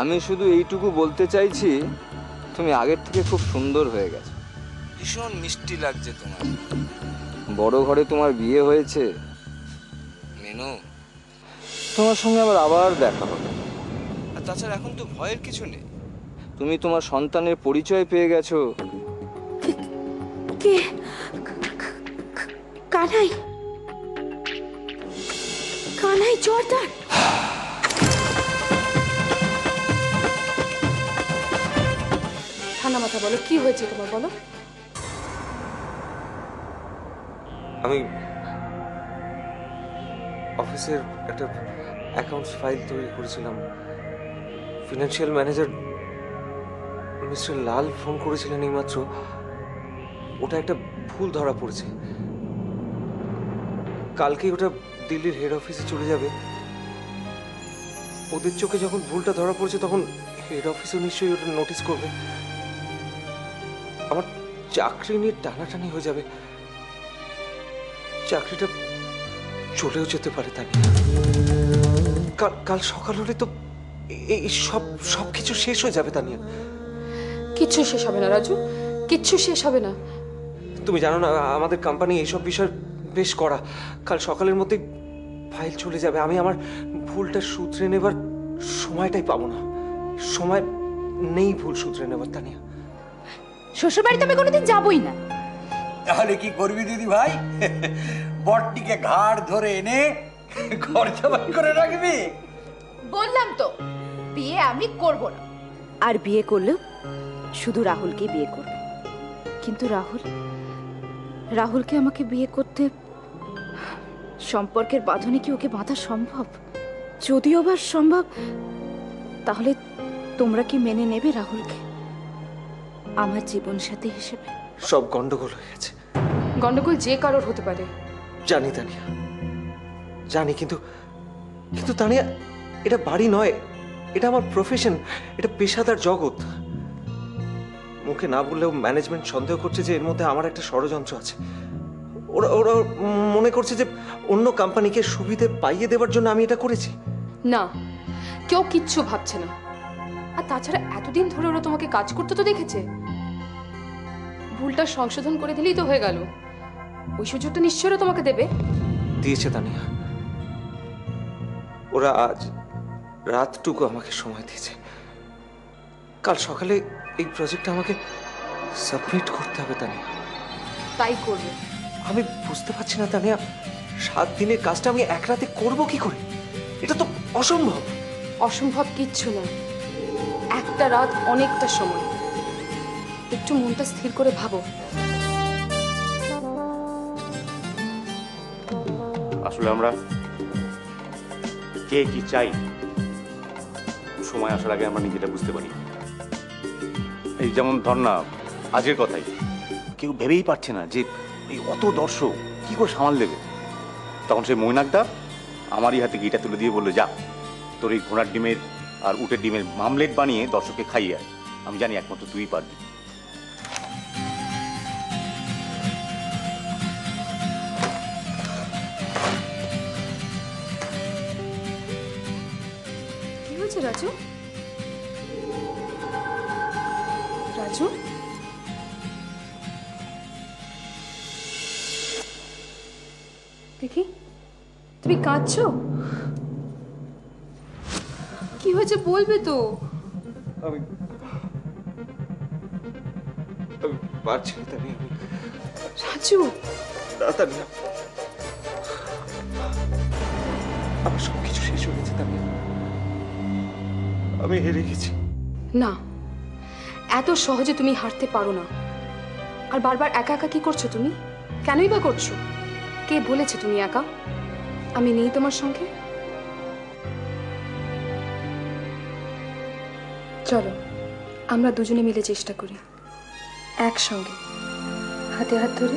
আমি শুধু এইটুকু বলতে চাইছি, তুমি আগের থেকে খুব সুন্দর হয়ে গেছো, ভীষণ মিষ্টি লাগছে তোমার। বড় ঘরে তোমার বিয়ে হয়েছে মেনু, তোমার সঙ্গে আবার দেখা হবে। আর তাছাড়া এখন তো ভয়ের কিছু নেই, তুমি তোমার সন্তানের পরিচয় পেয়ে গেছো। কে? কানাই? কানাই জোরদার? ঠান্ডা মাথা বলো, কি হয়েছে তোমার, বলো। আমি অফিসের একটা অ্যাকাউন্টস ফাইল তৈরি করেছিলাম। ফিনান্সিয়াল ম্যানেজার মিস্টার লাল ফোন করেছিলেন এইমাত্র। ওটা একটা ভুল ধরা পড়েছে। কালকেই ওটা দিল্লির হেড অফিসে চলে যাবে। ওদের চোখে যখন ভুলটা ধরা পড়েছে তখন হেড অফিসও নিশ্চয়ই ওটা নোটিস করবে। আমার চাকরি নিয়ে টানাটানি হয়ে যাবে। চাকরিটা চলেও যেতে পারে। তাই কাল সকাল হলে তো এই সবকিছু শেষ হয়ে যাবে। তানিয়া, কিচ্ছু শেষ হবে না রাজু, কিচ্ছু শেষ হবে না। তুমি জানো না আমাদের কোম্পানি এইসব বিষয় বেশ কড়া। কাল সকালের মধ্যে ফাইল চলে যাবে। আমি আমার ভুলটা শুধরে নেবার সময়টাই পাবো না। সময় নেই ভুল শুধরে নেবার। তানিয়া, শ্বশুর বাড়িতে আমি কোনোদিন যাবই না। তাহলে কি করবি দিদি ভাই? বটটিকে ঘাড় ধরে এনে ঘর জামাই করে রাখবি? বললাম তো বিয়ে আমি করব না। আর বিয়ে করলেও শুধু রাহুলকে বিয়ে করব। কিন্তু রাহুলকে আমাকে বিয়ে করতে সম্পর্কের বাঁধনে কি ওকে বাঁধা সম্ভব? যদিও বা সম্ভব, তাহলে তোমরা কি মেনে নেবে রাহুলকে আমার জীবন সাথী হিসেবে? সব গন্ডগোল হয়ে গেছে। গন্ডগোল যে কারোর হতে পারে। জানি তানিয়া, জানি। কিন্তু তানিয়া, এটা বাড়ি নয়, এটা আমার প্রফেশন, এটা পেশাদার জগৎ। মুখে না বললেও ম্যানেজমেন্ট সন্দেহ করছে যে এর মধ্যে আমার একটা ষড়যন্ত্র আছে। ওরা মনে করছে যে অন্য কোম্পানিকে সুবিধে পাইয়ে দেওয়ার জন্য আমি এটা করেছি। না, কেউ কিচ্ছু ভাবছে না। আর তাছাড়া এতদিন ধরে ওরা তোমাকে কাজ করতে তো দেখেছে। ভুলটা সংশোধন করে দিলেই তো হয়ে গেল। ওই সুযোগটা নিশ্চয়ই তোমাকে দেবে। দিয়েছে তানিয়া। ওরা আজ রাতটুকু আমাকে সময় দিয়েছে। কাল সকালে এই প্রজেক্টটা আমাকে সাবমিট করতে হবে। তানিয়া, তাই করবে। আমি বুঝতে পারছি না তানিয়া, 7 দিনের কাজটা আমি এক রাতে করব কি করে? এটা তো অসম্ভব। অসম্ভব কিচ্ছু না, একটা রাত অনেকটা সময়। একটু মনটা স্থির করে ভাবো। আসলে আমরা কে কি চাই সময় আসার আগে আমরা নিজেটা বুঝতে পারি। এই যেমন ধর না, আজকের কথাই কেউ ভেবেই পারছে না যে এই অত দর্শক কি করে সামাল দেবে। তখন সেই মৈনাকদা আমারই হাতে গিটা তুলে দিয়ে বললো, যা তোর এই ঘোড়ার ডিমের আর উটের ডিমের মামলেট বানিয়ে দর্শককে খাইয়ে আয়। আমি জানি একমাত্র তুই পারবি। কি হয়েছে রাজু? রাজু, দেখি তুমি কাঁদছো। কি হয়েছে বলবে তো? আমি পারছি না তানিয়া। রাজু, না তানিয়া, আমার সবকিছু শেষ হয়ে গেছে তানিয়া। আমি হেরে গেছি। না, এত সহজে তুমি হারতে পারো না। আর বারবার একা একা কি করছো তুমি? কেনই বা করছো? কে বলেছে তুমি একা? আমি নেই তোমার সঙ্গে? চলো আমরা দুজনে মিলে চেষ্টা করি, একসঙ্গে হাতে হাত ধরে।